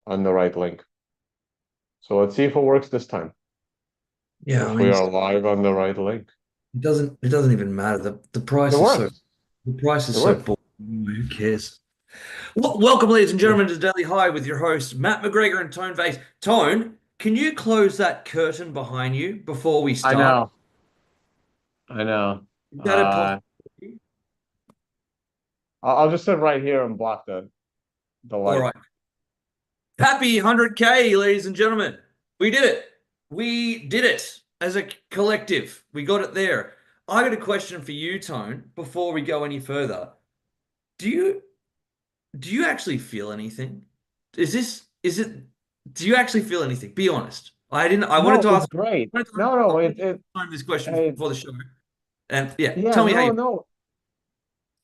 on the right link. So let's see if it works this time. Yeah, I If we mean, are live on the right link. it doesn't even matter. The It price is so works. the price It is so works. boring. Who cares? Well, welcome, ladies and gentlemen, to Daily High with your hosts Matt McGregor and Tone Vase. Tone, can you close that curtain behind you before we I start? know. I know. Is that a Uh, possibility? I'll just sit right here and block the All light. right. Happy 100K, ladies and gentlemen. We did it. We did it as a collective. We got it there. I got a question for you, Tone, before we go any further. Do you do you actually feel anything? Is it do you actually feel anything? Be honest. I wanted No, to it's ask great. I wanted to No, no, ask this question it before the show. And yeah, yeah, tell me how you no,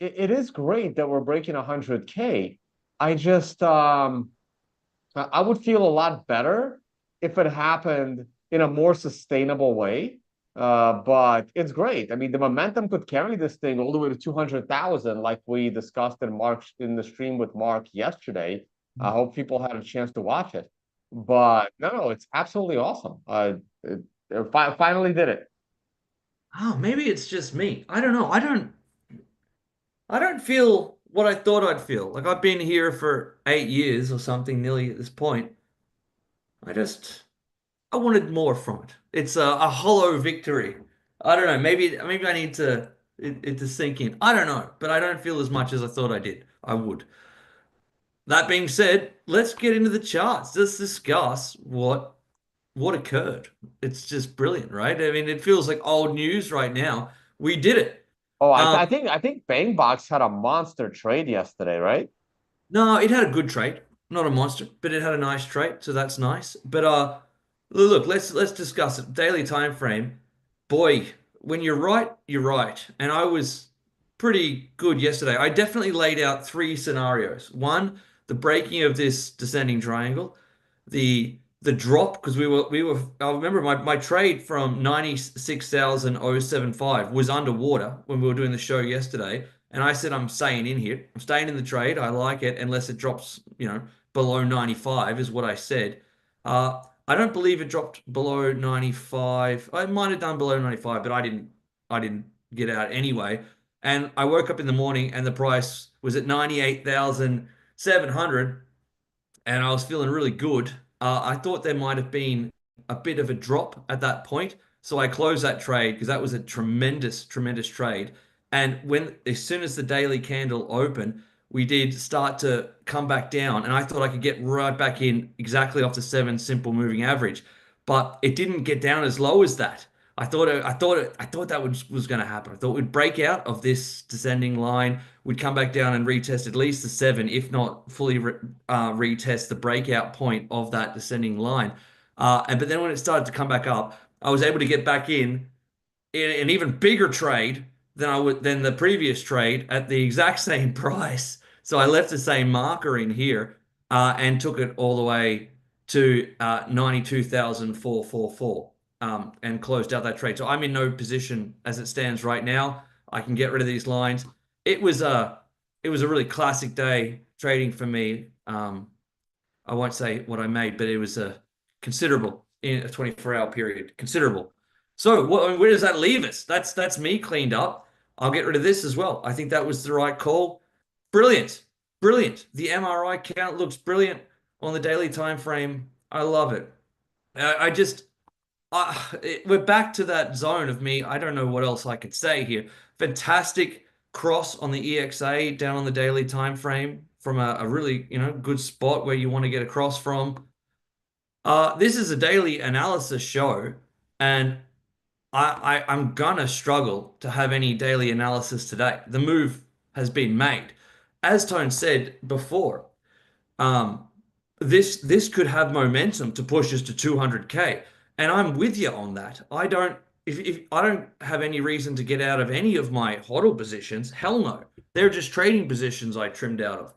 no. It is great that we're breaking 100K. I just I would feel a lot better if it happened in a more sustainable way. But it's great. I mean, the momentum could carry this thing all the way to 200,000, like we discussed in the stream with Mark yesterday. I hope people had a chance to watch it. But no, no, it's absolutely awesome. Finally did it. Oh, maybe it's just me. I don't know. I don't feel what I thought I'd feel. Like I've been here for 8 years or something nearly at this point. I just I wanted more from it. It's a hollow victory. I don't know. Maybe I need it to sink in. I don't know, but I don't feel as much as I thought I did. I would. That being said, let's get into the charts. Let's discuss what occurred. It's just brilliant, right? I mean, it feels like old news right now. We did it. Oh, Um, I think Bangbox had a monster trade yesterday, right? no, it had a good trade, not a monster, but it had a nice trade, so that's nice. But look, let's discuss it. Daily time frame. Boy, when you're right, you're right. And I was pretty good yesterday. I definitely laid out three scenarios. One, the breaking of this descending triangle, the drop, because we were I remember my trade from 96,075 was underwater when we were doing the show yesterday. And I said I'm staying in here. I'm staying in the trade. I like it unless it drops, below 95 is what I said. I don't believe it dropped below 95. I might have done below 95, but I didn't get out anyway. And I woke up in the morning and the price was at 98,700 and I was feeling really good. I thought there might have been a bit of a drop at that point. So I closed that trade because that was a tremendous, tremendous trade. And as soon as the daily candle opened, we did start to come back down. And I thought I could get right back in exactly off the 7 simple moving average. But it didn't get down as low as that. I thought that was going to happen. I thought we'd break out of this descending line. We'd come back down and retest at least the 7, if not fully retest the breakout point of that descending line. But then when it started to come back up, I was able to get back in an even bigger trade than the previous trade at the exact same price. So I left the same marker in here and took it all the way to 92,444 and closed out that trade. So I'm in no position as it stands right now. I can get rid of these lines. It was a it was a really classic day trading for me. I won't say what I made, but it was a considerable in a 24-hour period. Considerable. So where does that leave us? That's me cleaned up. I'll get rid of this as well. I think that was the right call. Brilliant. Brilliant. The MRI count looks brilliant on the daily time frame. I love it. I just we're back to that zone of me. I don't know what else I could say here. Fantastic cross on the EXA down on the daily time frame from a really, good spot where you want to get across from. This is a daily analysis show, and I'm gonna struggle to have any daily analysis today. The move has been made. As Tone said before, um, this could have momentum to push us to 200K, and I'm with you on that. I don't if I don't have any reason to get out of any of my HODL positions. Hell no, they're just trading positions I trimmed out of,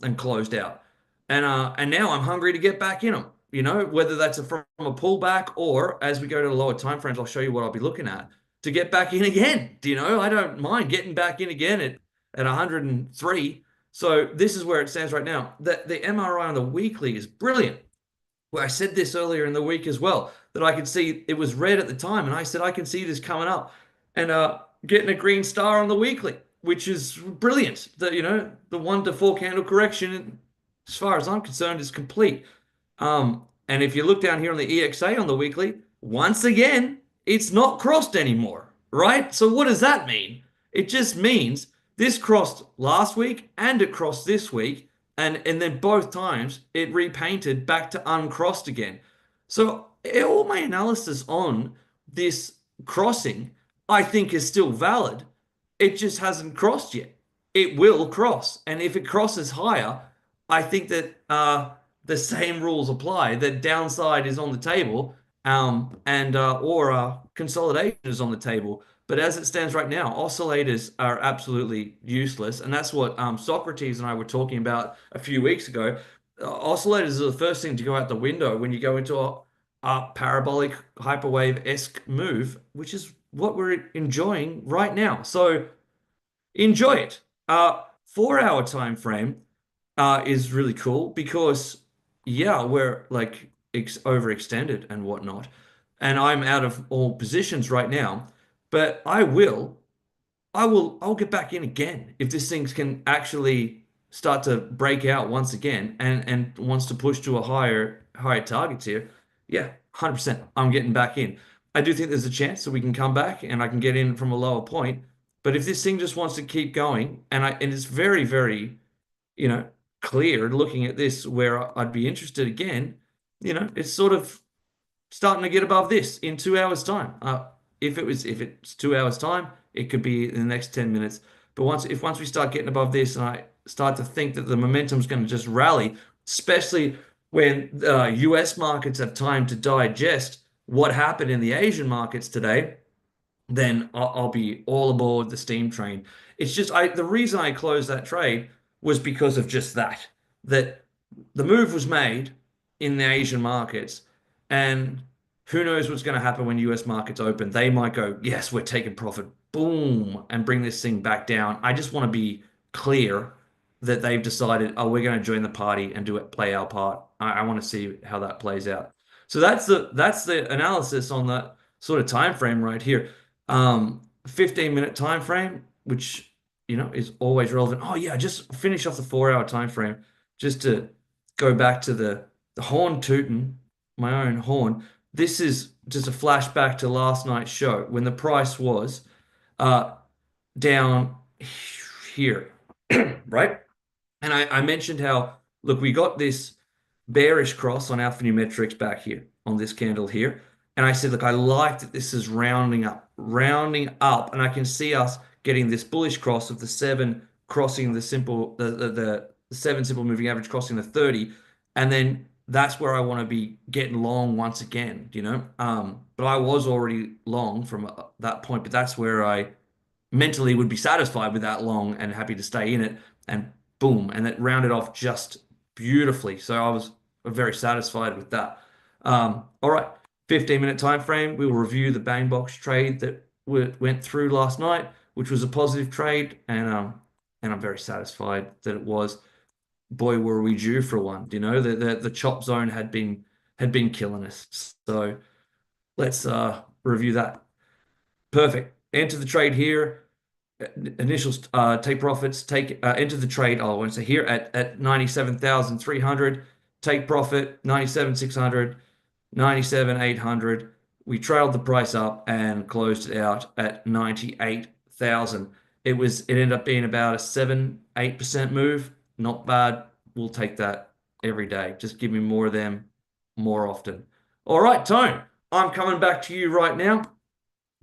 and closed out, and now I'm hungry to get back in them. Whether that's from a pullback or as we go to the lower time frames, I'll show you what I'll be looking at to get back in again. I don't mind getting back in again at 103. So this is where it stands right now. The MRI on the weekly is brilliant. Well, I said this earlier in the week as well, that I could see it was red at the time, and I said I can see this coming up and getting a green star on the weekly, which is brilliant. The 1 to 4 candle correction, as far as I'm concerned, is complete. And if you look down here on the EXA on the weekly, once again, it's not crossed anymore, right? So what does that mean? It just means this crossed last week and it crossed this week, and then both times it repainted back to uncrossed again. So all my analysis on this crossing, I think, is still valid. It just hasn't crossed yet. It will cross, and if it crosses higher, I think that the same rules apply. That downside is on the table, and or consolidation is on the table. But as it stands right now, oscillators are absolutely useless, and that's what Socrates and I were talking about a few weeks ago. Oscillators are the first thing to go out the window when you go into a parabolic hyperwave-esque move, which is what we're enjoying right now. So enjoy it. 4 hour time frame is really cool because yeah, we're like overextended and whatnot, and I'm out of all positions right now. But I'll get back in again if this thing can actually start to break out once again and wants to push to a higher targets here. Yeah, 100%. I'm getting back in. I do think there's a chance that we can come back and I can get in from a lower point. But if this thing just wants to keep going, and it's very, very, you know, clear looking at this where I'd be interested again, it's sort of starting to get above this in 2 hours time. If it's 2 hours time, it could be in the next 10 minutes. But once we start getting above this, and I start to think that the momentum is going to just rally, especially when US markets have time to digest what happened in the Asian markets today, then I'll be all aboard the steam train. It's just the reason I closed that trade was because of just that the move was made in the Asian markets, and who knows what's going to happen when US markets open. They might go, yes, we're taking profit, boom, and bring this thing back down. I just want to be clear that they've decided, oh, we're going to join the party and play our part. I want to see how that plays out. So that's the analysis on that sort of time frame right here. 15-minute time frame, which is always relevant. Oh yeah, just finish off the 4 hour time frame just to go back to the horn tooting, my own horn. This is just a flashback to last night's show when the price was uh down here, right? And I mentioned how, look, we got this bearish cross on alpha numerics back here on this candle here. And I said, look, I like that this is rounding up, and I can see us getting this bullish cross of the 7 crossing the 7 simple moving average crossing the 30. And then that's where I want to be getting long once again. But I was already long from that point, but that's where I mentally would be satisfied with that long and happy to stay in it. And boom, and it rounded off just beautifully. So I was very satisfied with that. All right, 15-minute time frame. We will review the bang box trade that went through last night, which was a positive trade, and I'm very satisfied that it was. Boy, were we due for one. The chop zone had been killing us. So let's review that. Perfect. Enter the trade here. Initial take profits. Enter the trade. Oh, I want to say here at 97,300. Take profit 97,600, 97,800. We trailed the price up and closed it out at 98,000. It ended up being about a 7-8% move. Not bad. We'll take that every day. Just give me more of them more often. All right, Tone. I'm coming back to you right now.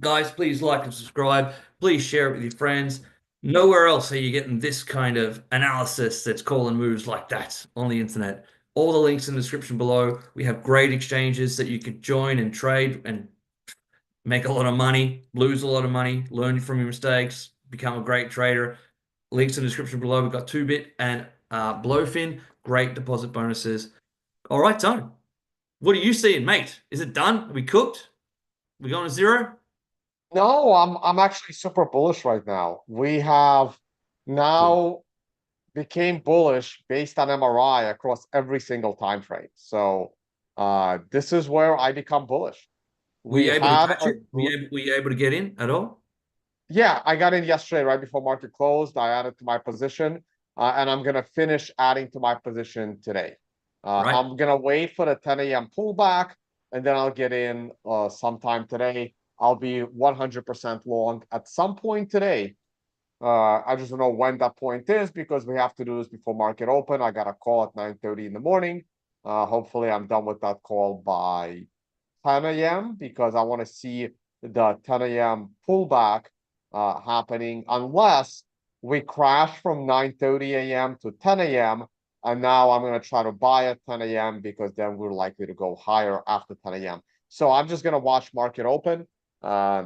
Guys, please like and subscribe. Please share it with your friends. Nowhere else are you getting this kind of analysis that's calling moves like that on the internet. All the links in the description below. We have great exchanges that you could join and trade and make a lot of money, lose a lot of money, learn from your mistakes, become a great trader. Links in the description below. We've got 2bit and Blowfin. Great deposit bonuses. All right, Tone. What are you seeing, mate? Is it done? Are we cooked? We going to zero? No, I'm actually super bullish right now. We have Good. now became bullish based on MRI across every single time frame. So this is where I become bullish. Were We you able to had catch a it? Were you able to get in at all? yeah, I got in yesterday right before market closed. I added to my position, and I'm gonna finish adding to my position today. Right. I'm gonna wait for the 10 a.m. pullback, and then I'll get in sometime today. I'll be 100% long at some point today. I just don't know when that point is because we have to do this before market open. I got a call at 9:30 in the morning. Hopefully, I'm done with that call by 10 a.m. because I want to see the 10 a.m. pullback happening unless we crash from 9:30 a.m. to 10 a.m. And now I'm going to try to buy at 10 a.m. because then we're likely to go higher after 10 a.m. So I'm just going to watch market open. Uh,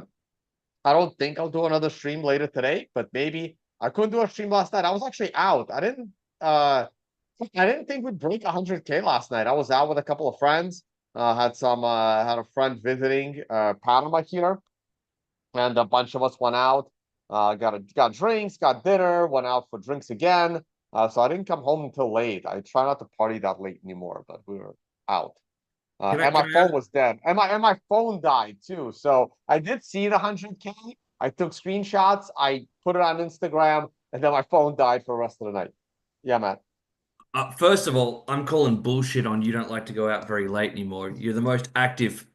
I don't think I'll do another stream later today, but maybe I couldn't do a stream last night. I was actually out. Uh I didn't think we'd break 100K last night. I was out with a couple of friends. Had a friend visiting Panama here, and a bunch of us went out. Got drinks, got dinner, went out for drinks again. So I didn't come home until late. I try not to party that late anymore, but we were out. Can I And my can I phone ask? was dead. And my phone died too. So I did see the 100K. I took screenshots. I put it on Instagram, and then my phone died for the rest of the night. Yeah, Matt. First of all, I'm calling bullshit on you don't like to go out very late anymore. You're the most active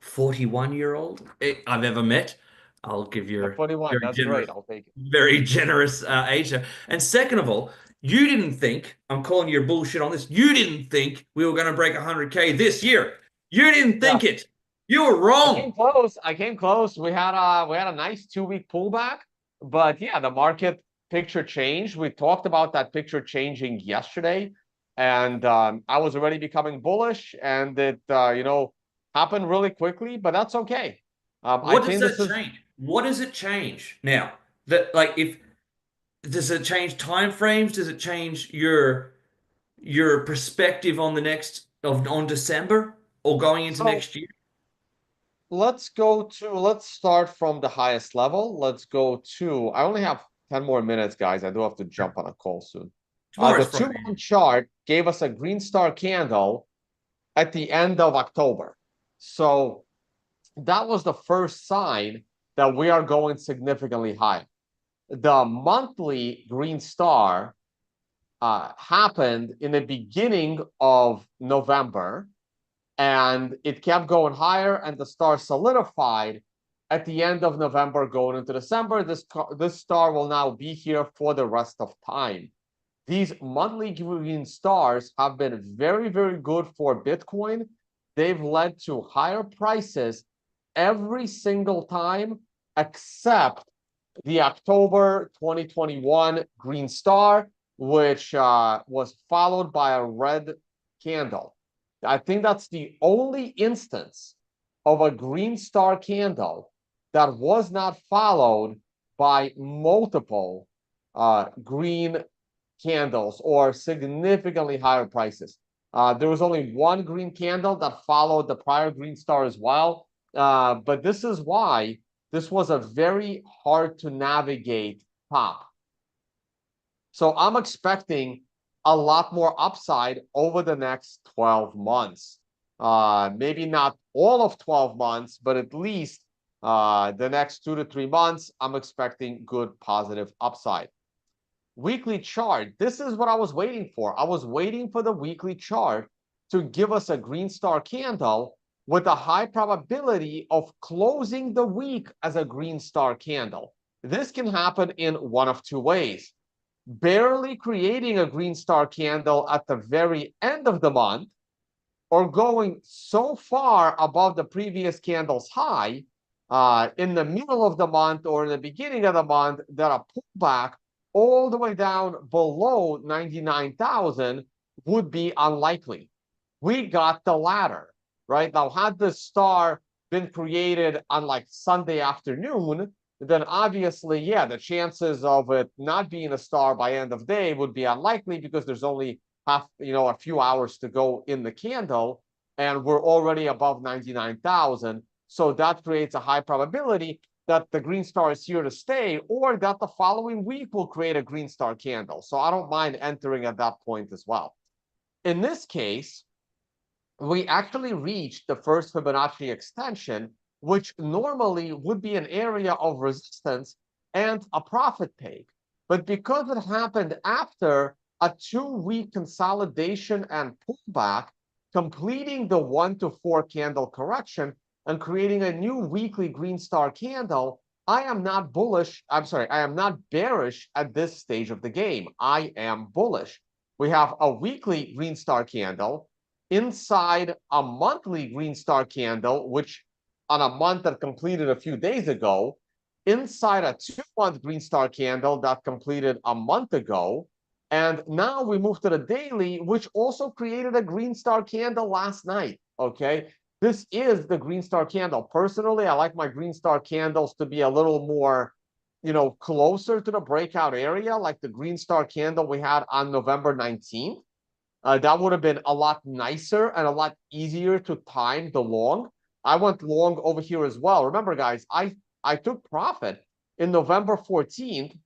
41-year-old I've ever met. I'll give you At a 21, very that's great. generous, I'll take it. very generous age there. And second of all, you didn't think, I'm calling your bullshit on this, you didn't think we were going to break 100K this year. You didn't Yeah, think it. You were I came wrong. close. I came close. We had a nice 2 week pullback, but yeah, the market picture changed. We talked about that picture changing yesterday, and I was already becoming bullish, and it happened really quickly. But that's okay. I What does think that this is change? What does it change now? That like if does it change time frames? Does it change your perspective on the next of on December or going into so. next year? Let's start from the highest level. Let's go to. I only have 10 more minutes, guys. I do have to jump on a call soon. The Tomorrow's two Friday. month chart gave us a green star candle at the end of October. So that was the first sign that we are going significantly higher. The monthly green star happened in the beginning of November, and it kept going higher, and the star solidified at the end of November going into December. This star will now be here for the rest of time. These monthly green stars have been very, very good for Bitcoin. They've led to higher prices every single time except the October 2021 green star, which was followed by a red candle. I think that's the only instance of a green star candle that was not followed by multiple green candles or significantly higher prices. There was only one green candle that followed the prior green star as well. But this is why this was a very hard to navigate top. So I'm expecting a lot more upside over the next 12 months. Maybe not all of 12 months, but at least the next 2 to 3 months, I'm expecting good positive upside. Weekly chart. This is what I was waiting for. I was waiting for the weekly chart to give us a green star candle with a high probability of closing the week as a green star candle. This can happen in one of two ways. Barely creating a green star candle at the very end of the month, or going so far above the previous candle's high in the middle of the month or in the beginning of the month that a pullback all the way down below 99,000 would be unlikely. We got the latter, right? Now, had the star been created on like Sunday afternoon, then obviously, yeah, the chances of it not being a star by end of day would be unlikely because there's only a few hours to go in the candle, and we're already above 99,000. So that creates a high probability that the green star is here to stay, or that the following week will create a green star candle. So I don't mind entering at that point as well. In this case, we actually reached the first Fibonacci extension, which normally would be an area of resistance and a profit take. But because it happened after a 2-week consolidation and pullback, completing the 1 to 4 candle correction and creating a new weekly green star candle, I am not bullish. I'm sorry, I am not bearish at this stage of the game. I am bullish. We have a weekly green star candle inside a monthly green star candle, which on a month that completed a few days ago, inside a 2-month green star candle that completed a month ago. And now we move to the daily, which also created a green star candle last night. Okay. This is the green star candle. Personally, I like my green star candles to be a little more, closer to the breakout area, like the green star candle we had on November 19th. That would have been a lot nicer and a lot easier to time the long. I went long over here as well. Remember, guys, I took profit in November 14th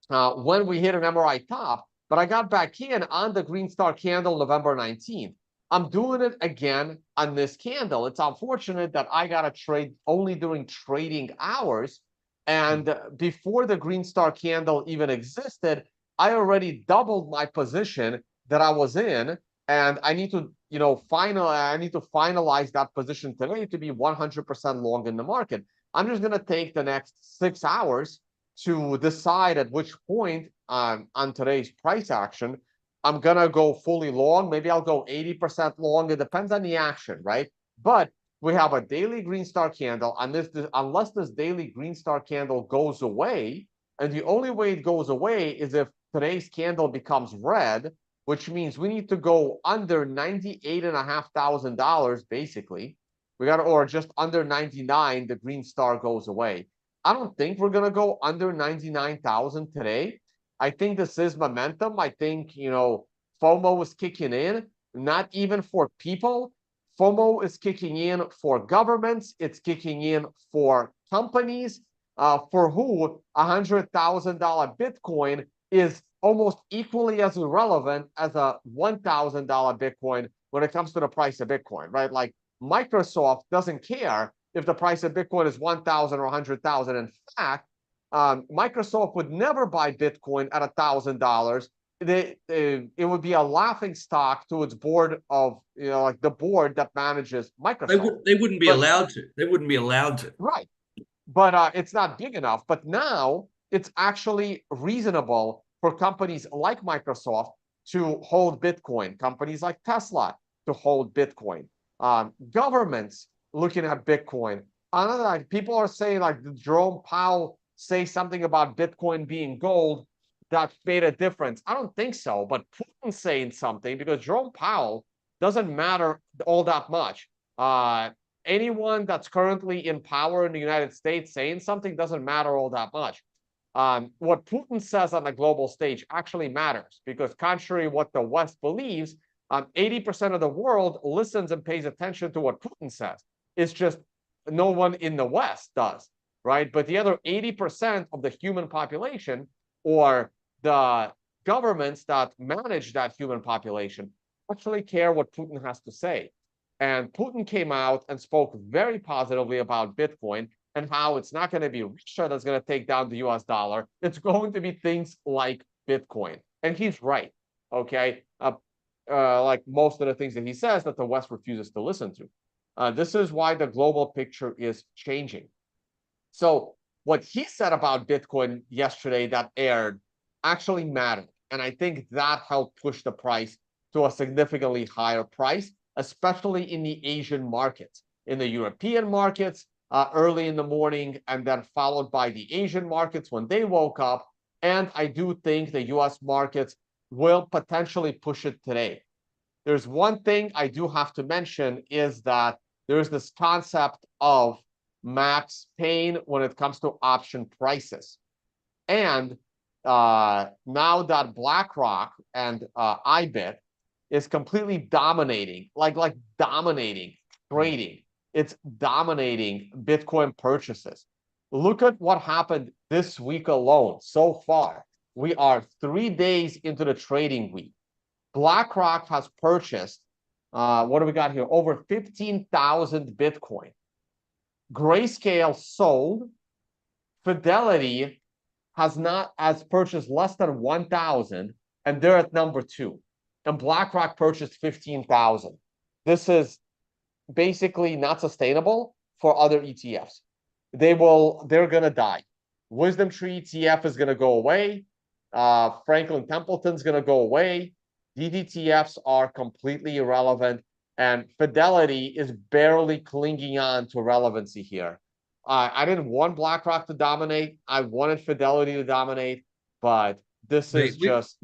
when we hit an MRI top, but I got back in on the green star candle November 19th. I'm doing it again on this candle. It's unfortunate that I got to trade only during trading hours. And before the green star candle even existed, I already doubled my position that I was in. And I need to, finalize that position today to be 100% long in the market. I'm just going to take the next 6 hours to decide at which point on today's price action I'm going to go fully long. Maybe I'll go 80% long. It depends on the action, right? But we have a daily green star candle. And unless this daily green star candle goes away, and the only way it goes away is if today's candle becomes red, which means we need to go under $98,500, basically. We got to, or just under 99, the green star goes away. I don't think we're going to go under 99,000 today. I think this is momentum. I think, FOMO is kicking in, not even for people. FOMO is kicking in for governments. It's kicking in for companies, for who $100,000 Bitcoin is almost equally as irrelevant as a $1,000 Bitcoin when it comes to the price of Bitcoin, right? Like Microsoft doesn't care if the price of Bitcoin is 1,000 or 100,000. In fact, Microsoft would never buy Bitcoin at $1,000. It would be a laughing stock to its board of, like the board that manages Microsoft. They wouldn't be But allowed to. They wouldn't be allowed to. right, but it's not big enough. But now it's actually reasonable for companies like Microsoft to hold Bitcoin, companies like Tesla to hold Bitcoin, governments looking at Bitcoin. People are saying like Jerome Powell say something about Bitcoin being gold that made a difference. I don't think so, but Putin saying something, because Jerome Powell doesn't matter all that much. Anyone that's currently in power in the United States saying something doesn't matter all that much. What Putin says on the global stage actually matters, because contrary to what the West believes, 80% of the world listens and pays attention to what Putin says. It's just no one in the West does, right? But the other 80% of the human population, or the governments that manage that human population, actually care what Putin has to say. And Putin came out and spoke very positively about Bitcoin and how it's not going to be Russia that's going to take down the US dollar. It's going to be things like Bitcoin. And he's right, okay? Like most of the things that he says that the West refuses to listen to. This is why the global picture is changing. So what he said about Bitcoin yesterday that aired actually mattered. And I think that helped push the price to a significantly higher price, especially in the Asian markets. In the European markets, early in the morning, and then followed by the Asian markets when they woke up. And I do think the US markets will potentially push it today. There's one thing I do have to mention, is that there's this concept of max pain when it comes to option prices. And now that BlackRock and IBIT is completely dominating, like dominating trading. It's dominating Bitcoin purchases. look at what happened this week alone so far. We are 3 days into the trading week. BlackRock has purchased, what do we got here? Over 15,000 Bitcoin. Grayscale sold. Fidelity has purchased less than 1,000, and they're at number 2. And BlackRock purchased 15,000. This is basically not sustainable for other ETFs. They're gonna die. Wisdom Tree ETF is gonna go away. Franklin Templeton's gonna go away. DDTFs are completely irrelevant, and Fidelity is barely clinging on to relevancy here. I didn't want BlackRock to dominate. I wanted Fidelity to dominate, but this is just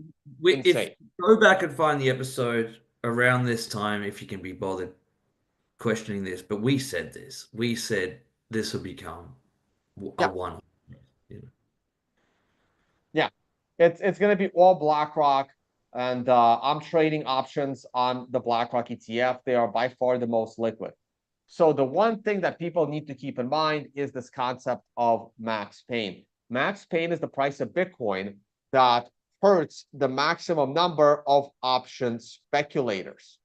If insane. go back and find the episode around this time, if you can be bothered questioning this, but we said this. We said this will become a Yeah, one. You know? yeah. It's going to be all BlackRock, and I'm trading options on the BlackRock ETF. They are by far the most liquid. So the one thing that people need to keep in mind is this concept of max pain. Max pain is the price of Bitcoin that hurts the maximum number of option speculators.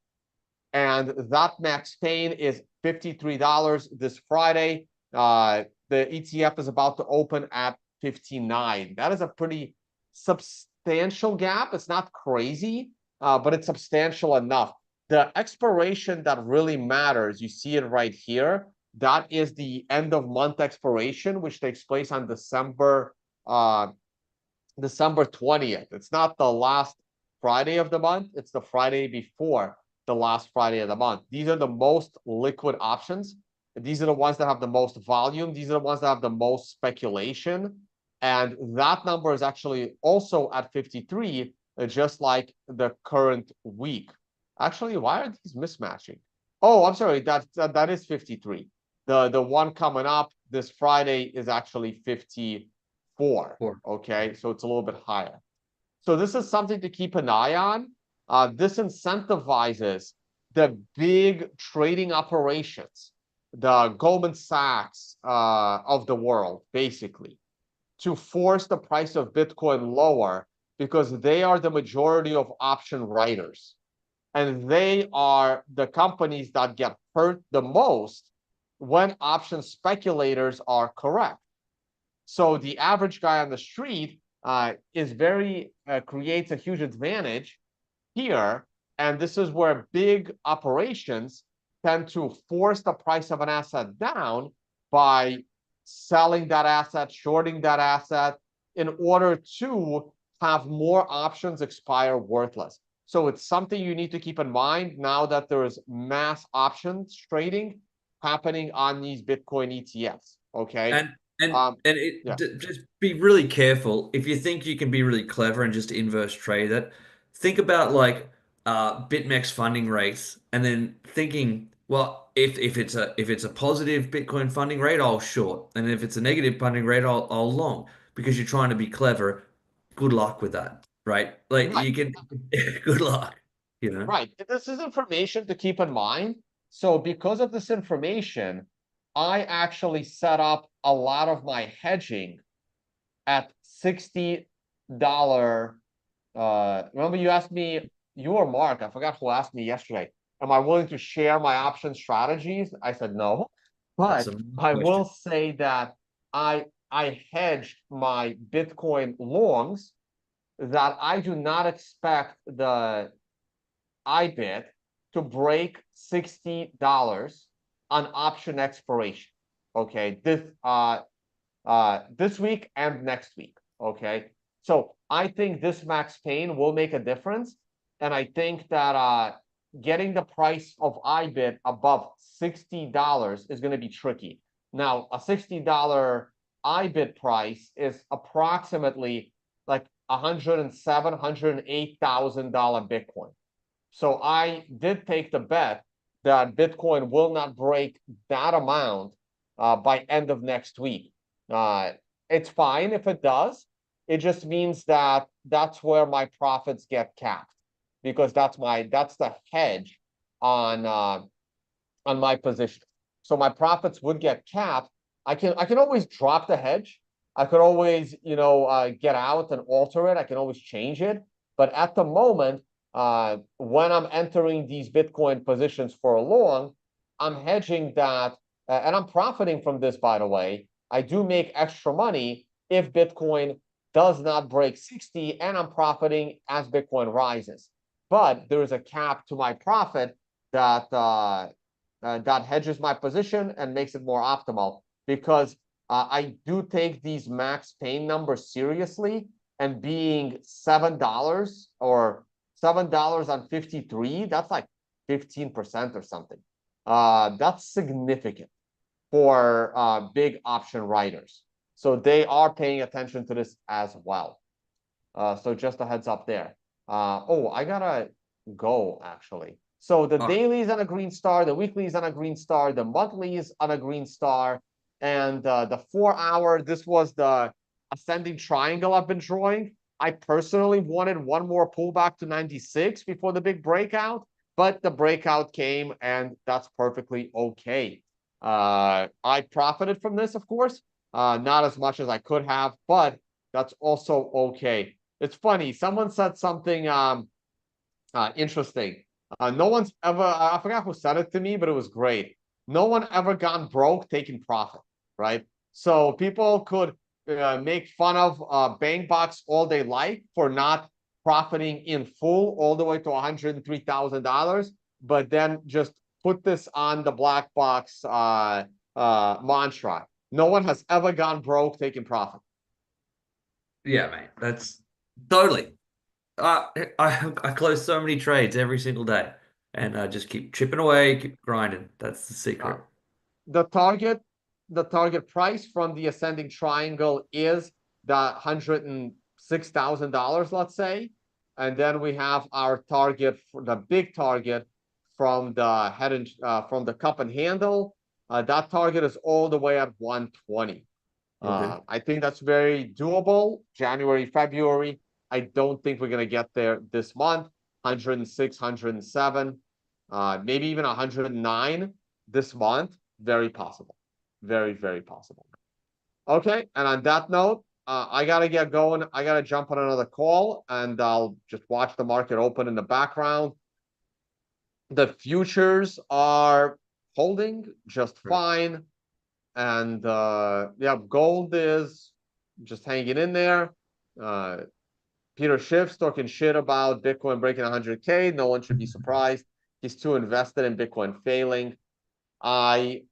And that max pain is $53 this Friday. The ETF is about to open at 59. That is a pretty substantial gap. It's not crazy, but it's substantial enough. The expiration that really matters, you see it right here. That is the end of month expiration, which takes place on December 20th. It's not the last Friday of the month, it's the Friday before the last Friday of the month. These are the most liquid options. These are the ones that have the most volume. These are the ones that have the most speculation. And that number is actually also at 53, just like the current week. Actually, why are these mismatching? Oh, I'm sorry, that is 53. The one coming up this Friday is actually 54. Okay, so it's a little bit higher. So this is something to keep an eye on. This incentivizes the big trading operations, the Goldman Sachs of the world, basically, to force the price of Bitcoin lower because they are the majority of option writers. And they are the companies that get hurt the most when option speculators are correct. So the average guy on the street creates a huge advantage here, and this is where big operations tend to force the price of an asset down by selling that asset, shorting that asset, in order to have more options expire worthless. So it's something you need to keep in mind now that there is mass options trading happening on these Bitcoin ETFs. Okay. And and Um, and yeah. just be really careful. If you think you can be really clever and just inverse trade it, think about like BitMEX funding rates, and then thinking, well, if it's a positive Bitcoin funding rate, I'll short, and if it's a negative funding rate, I'll long, because you're trying to be clever. Good luck with that, right? Like Right. you can, good luck, you know. Right. This is information to keep in mind. So because of this information, I actually set up a lot of my hedging at $60. Remember you asked me, you or Mark, I forgot who asked me yesterday, am I willing to share my option strategies? I said no. That's But a I will question. say that I hedged my Bitcoin longs that I do not expect the IBIT to break $60 on option expiration. Okay, this week and next week. Okay, so I think this max pain will make a difference, and I think that getting the price of IBIT above $60 is going to be tricky. Now, a $60 IBIT price is approximately like 107, $108,000 Bitcoin. So I did take the bet that Bitcoin will not break that amount by end of next week. Uh, it's fine if it does. It just means that that's where my profits get capped because that's the hedge on my position. So my profits would get capped, I can always drop the hedge. I could always, get out and alter it. I can always change it. But at the moment, when I'm entering these Bitcoin positions for a long, I'm hedging that, and I'm profiting from this, by the way. I do make extra money if Bitcoin does not break 60, and I'm profiting as Bitcoin rises. But there is a cap to my profit that that hedges my position and makes it more optimal because I do take these max pain numbers seriously, and being $7 or $7 on 53, that's like 15% or something. That's significant for big option writers. So they are paying attention to this as well. So just a heads up there. Oh, I gotta go actually. So the All right. daily is on a green star, the weekly is on a green star, the monthly is on a green star, and the 4 hour, this was the ascending triangle I've been drawing. I personally wanted one more pullback to 96 before the big breakout, but the breakout came, and that's perfectly okay. I profited from this, of course, not as much as I could have, but that's also okay. It's funny. Someone said something interesting. No one's ever, I forgot who said it to me, but it was great. No one ever gone broke taking profit, right? So people could make fun of Bangbox all they like for not profiting in full all the way to $103,000, but then just put this on the black box mantra. No one has ever gone broke taking profit. Yeah, mate. That's totally. I close so many trades every single day, and I just keep chipping away, keep grinding. That's the Uh, secret. the target the target price from the ascending triangle is the $106,000, let's say, and then we have our target for the big target from the head and from the cup and handle. That target is all the way at 120. Okay. I think that's very doable. January, February. I don't think we're gonna get there this month. 106, 107, maybe even 109 this month. Very possible. Very, very possible. Okay, and on that note, I gotta get going. I gotta jump on another call, and I'll just watch the market open in the background. The futures are holding just Right. fine. And yeah, gold is just hanging in there. Uh, Peter Schiff's talking shit about Bitcoin breaking 100K. No one should be surprised. He's too invested in Bitcoin failing. I,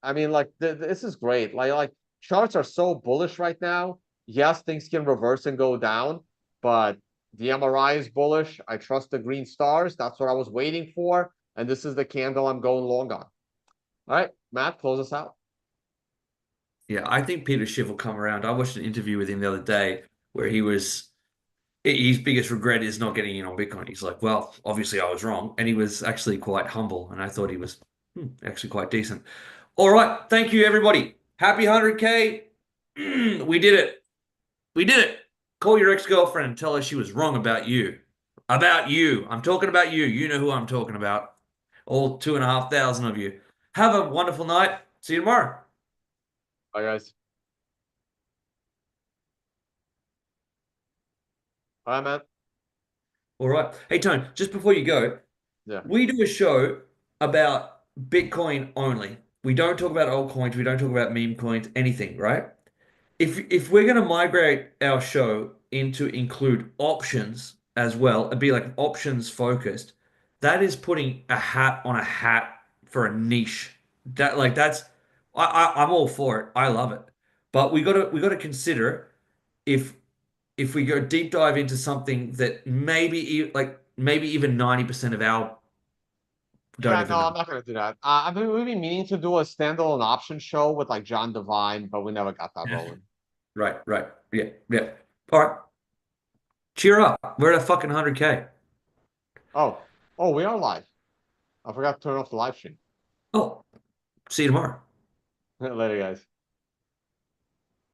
I mean, like this is great. Like charts are so bullish right now. Yes, things can reverse and go down, but the MRI is bullish. I trust the green stars. That's what I was waiting for, and this is the candle I'm going long on. All right, Matt, close us out. Yeah, I think Peter Schiff will come around. I watched an interview with him the other day where he was his biggest regret is not getting in on Bitcoin. He's like, well, obviously I was wrong, and he was actually quite humble, and I thought he was actually quite decent. All right, thank you everybody. Happy 100K. We did it. We did it. Call your ex-girlfriend and tell her she was wrong about you. About you. I'm talking about you. You know who I'm talking about. All 2,500 of you. Have a wonderful night. See you tomorrow. Bye, guys. Bye, Matt. All right. Hey, Tone, just before you go, Yeah. we do a show about Bitcoin only. We don't talk about altcoins. We don't talk about meme coins, anything, right? If we're going to migrate our show into include options as well and be like options focused, that is putting a hat on a hat for a niche. That's I'm all for it. I love it. But we got to consider if if we go deep dive into something that maybe even 90% of our don't Yeah, no, even know. I'm not gonna do that. We've been meaning to do a standalone option show with like John Devine, but we never got that rolling. Right, right. Yeah, yeah. All right. Cheer up. We're at a fucking 100K. Oh, oh, we are live. I forgot to turn off the live stream. Oh, see you tomorrow. Later, guys.